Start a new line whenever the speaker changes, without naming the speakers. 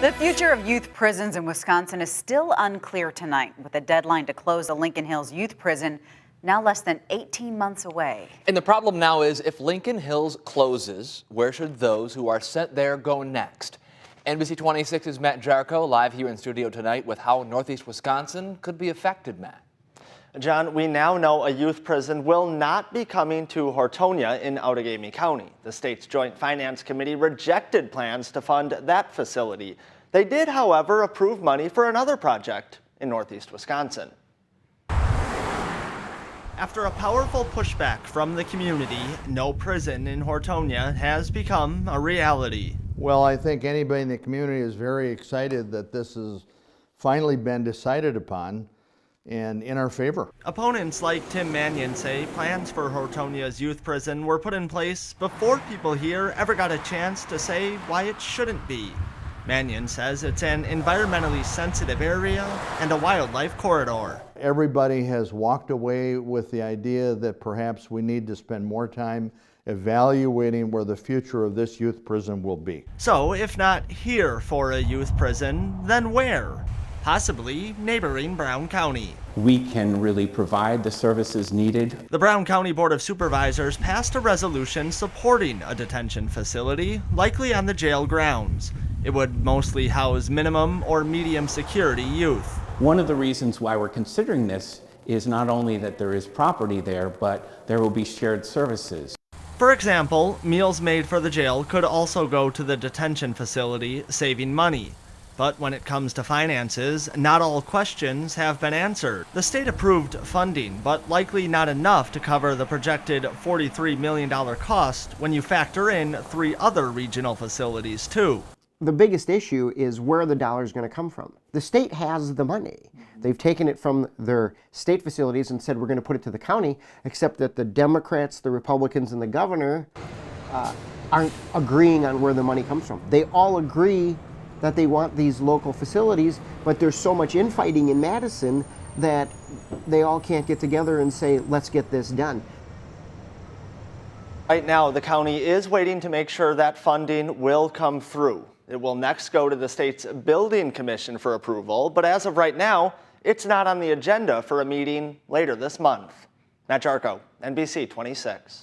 The future of youth prisons in Wisconsin is still unclear tonight, with a deadline to close the Lincoln Hills Youth Prison now less than 18 months away.
And the problem now is, if Lincoln Hills closes, where should those who are sent there go next? NBC 26's Matt Jarko live here in studio tonight with how Northeast Wisconsin could be affected, Matt.
John, we now know a youth prison will not be coming to Hortonia in Outagamie County. The state's Joint Finance Committee rejected plans to fund that facility. They did, however, approve money for another project in Northeast Wisconsin. After a powerful pushback from the community, no prison in Hortonia has become a reality.
Well, I think anybody in the community is very excited that this has finally been decided upon and in our favor.
Opponents like Tim Mannion say plans for Hortonia's youth prison were put in place before people here ever got a chance to say why it shouldn't be. Mannion says it's an environmentally sensitive area and a wildlife corridor.
Everybody has walked away with the idea that perhaps we need to spend more time evaluating where the future of this youth prison will be.
So if not here for a youth prison, then where? Possibly neighboring Brown County.
We can really provide the services needed.
The Brown County Board of Supervisors passed a resolution supporting a detention facility, likely on the jail grounds. It would mostly house minimum or medium security youth.
One of the reasons why we're considering this is not only that there is property there, but there will be shared services.
For example, meals made for the jail could also go to the detention facility, saving money. But when it comes to finances, not all questions have been answered. The state approved funding, but likely not enough to cover the projected $43 million cost when you factor in 3 other regional facilities too.
The biggest issue is where the dollar is going to come from. The state has the money. They've taken it from their state facilities and said we're going to put it to the county, except that the Democrats, the Republicans, and the governor aren't agreeing on where the money comes from. They all agree that they want these local facilities, but there's so much infighting in Madison that they all can't get together and say, let's get this done.
Right now, the county is waiting to make sure that funding will come through. It will next go to the state's Building Commission for approval, but as of right now, it's not on the agenda for a meeting later this month. Matt Jarko, NBC 26.